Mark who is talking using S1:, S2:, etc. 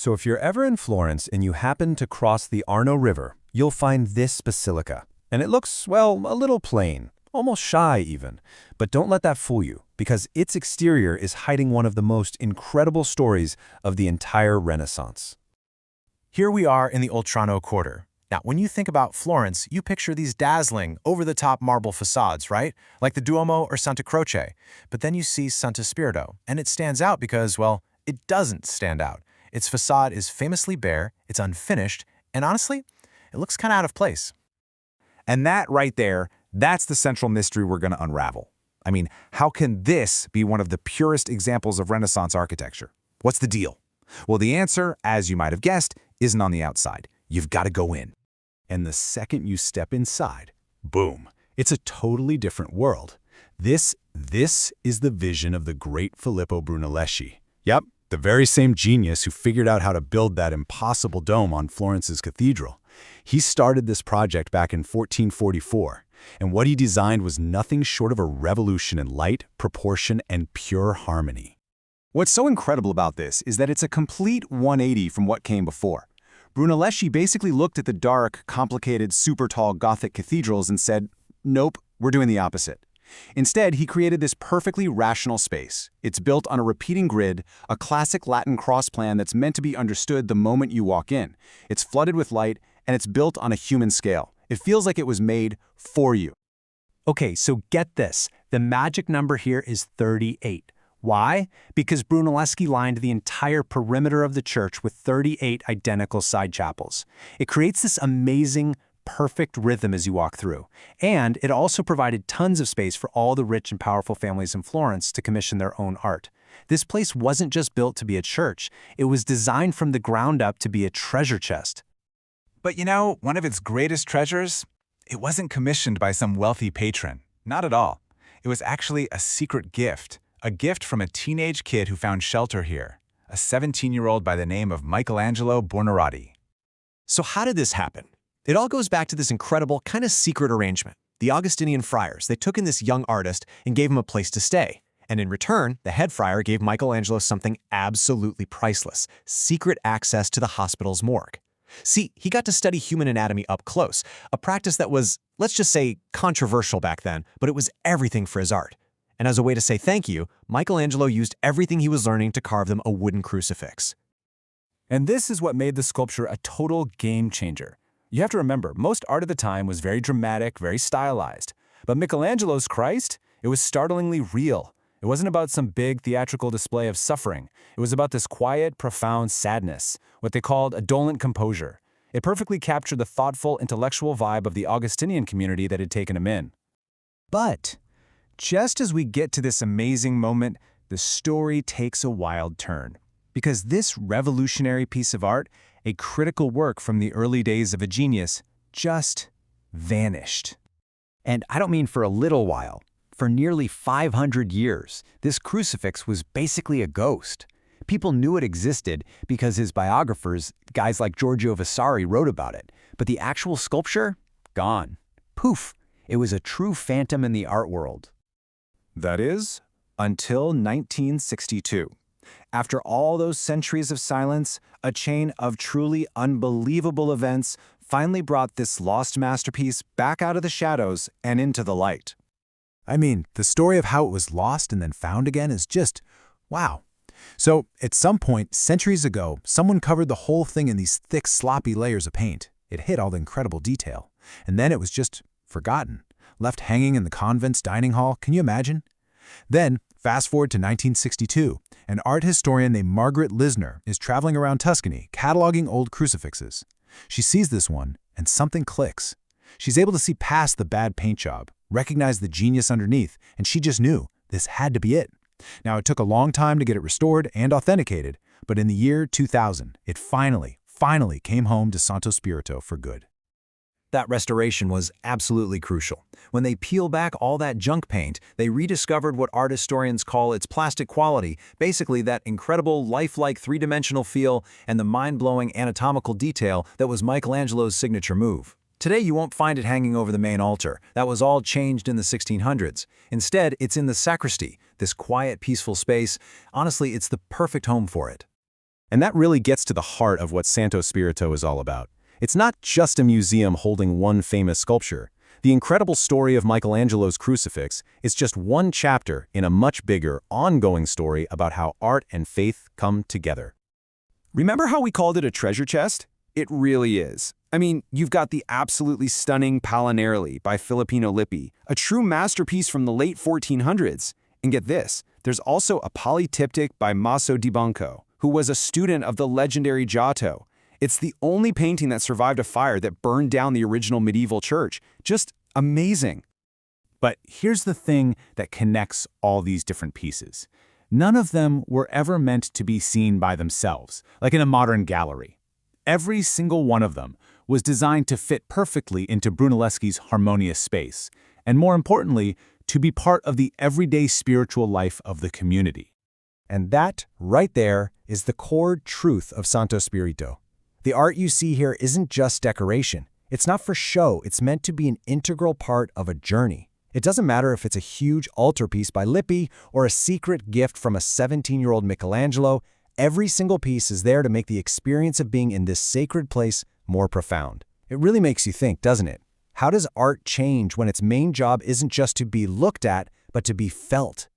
S1: So if you're ever in Florence and you happen to cross the Arno River, you'll find this basilica. And it looks, well, a little plain, almost shy even. But don't let that fool you, because its exterior is hiding one of the most incredible stories of the entire Renaissance.
S2: Here we are in the Oltrarno Quarter. Now, when you think about Florence, you picture these dazzling, over-the-top marble facades, right? Like the Duomo or Santa Croce. But then you see Santo Spirito, and it stands out because, well, it doesn't stand out. Its facade is famously bare, it's unfinished, and honestly, it looks kind of out of place.
S3: And that right there, that's the central mystery we're going to unravel. I mean, how can this be one of the purest examples of Renaissance architecture? What's the deal? Well, the answer, as you might have guessed, isn't on the outside. You've got to go in.
S1: And the second you step inside, boom, it's a totally different world. This is the vision of the great Filippo Brunelleschi. Yep, the very same genius who figured out how to build that impossible dome on Florence's cathedral. He started this project back in 1444, and what he designed was nothing short of a revolution in light, proportion, and pure harmony.
S3: What's so incredible about this is that it's a complete 180 from what came before. Brunelleschi basically looked at the dark, complicated, super-tall Gothic cathedrals and said, nope, we're doing the opposite. Instead, he created this perfectly rational space. It's built on a repeating grid, a classic Latin cross plan that's meant to be understood the moment you walk in. It's flooded with light, and it's built on a human scale. It feels like it was made for you.
S4: Okay, so get this. The magic number here is 38. Why? Because Brunelleschi lined the entire perimeter of the church with 38 identical side chapels. It creates this amazing, perfect rhythm as you walk through. And it also provided tons of space for all the rich and powerful families in Florence to commission their own art. This place wasn't just built to be a church. It was designed from the ground up to be a treasure chest.
S5: But you know, one of its greatest treasures? It wasn't commissioned by some wealthy patron. Not at all. It was actually a secret gift. A gift from a teenage kid who found shelter here. A 17-year-old by the name of Michelangelo Buonarroti.
S2: So how did this happen? It all goes back to this incredible, kind of secret arrangement. The Augustinian friars, they took in this young artist and gave him a place to stay. And in return, the head friar gave Michelangelo something absolutely priceless, secret access to the hospital's morgue. See, he got to study human anatomy up close, a practice that was, let's just say, controversial back then, but it was everything for his art. And as a way to say thank you, Michelangelo used everything he was learning to carve them a wooden crucifix.
S6: And this is what made the sculpture a total game changer. You have to remember, most art of the time was very dramatic, very stylized. But Michelangelo's Christ, it was startlingly real. It wasn't about some big theatrical display of suffering. It was about this quiet, profound sadness, what they called a dolent composure. It perfectly captured the thoughtful, intellectual vibe of the Augustinian community that had taken him in.
S4: But just as we get to this amazing moment, the story takes a wild turn. Because this revolutionary piece of art, a critical work from the early days of a genius, just vanished. And I don't mean for a little while. For nearly 500 years, this crucifix was basically a ghost. People knew it existed because his biographers, guys like Giorgio Vasari, wrote about it. But the actual sculpture? Gone. Poof! It was a true phantom in the art world.
S3: That is, until 1962. After all those centuries of silence, a chain of truly unbelievable events finally brought this lost masterpiece back out of the shadows and into the light.
S1: I mean, the story of how it was lost and then found again is just, wow. So, at some point, centuries ago, someone covered the whole thing in these thick, sloppy layers of paint. It hid all the incredible detail. And then it was just forgotten, left hanging in the convent's dining hall. Can you imagine? Then, fast forward to 1962, an art historian named Margaret Lisner is traveling around Tuscany, cataloging old crucifixes. She sees this one, and something clicks. She's able to see past the bad paint job, recognize the genius underneath, and she just knew this had to be it. Now, it took a long time to get it restored and authenticated, but in the year 2000, it finally came home to Santo Spirito for good.
S2: That restoration was absolutely crucial. When they peel back all that junk paint, they rediscovered what art historians call its plastic quality, basically that incredible, lifelike three-dimensional feel and the mind-blowing anatomical detail that was Michelangelo's signature move. Today, you won't find it hanging over the main altar. That was all changed in the 1600s. Instead, it's in the sacristy, this quiet, peaceful space. Honestly, it's the perfect home for it.
S3: And that really gets to the heart of what Santo Spirito is all about. It's not just a museum holding one famous sculpture. The incredible story of Michelangelo's crucifix is just one chapter in a much bigger, ongoing story about how art and faith come together.
S4: Remember how we called it a treasure chest? It really is. I mean, you've got the absolutely stunning Palinaroli by Filippino Lippi, a true masterpiece from the late 1400s. And get this, there's also a polytyptic by Maso di Banco, who was a student of the legendary Giotto. It's the only painting that survived a fire that burned down the original medieval church. Just amazing.
S1: But here's the thing that connects all these different pieces. None of them were ever meant to be seen by themselves, like in a modern gallery. Every single one of them was designed to fit perfectly into Brunelleschi's harmonious space, and more importantly, to be part of the everyday spiritual life of the community.
S3: And that, right there, is the core truth of Santo Spirito. The art you see here isn't just decoration. It's not for show. It's meant to be an integral part of a journey. It doesn't matter if it's a huge altarpiece by Lippi or a secret gift from a 17-year-old Michelangelo. Every single piece is there to make the experience of being in this sacred place more profound. It really makes you think, doesn't it? How does art change when its main job isn't just to be looked at, but to be felt?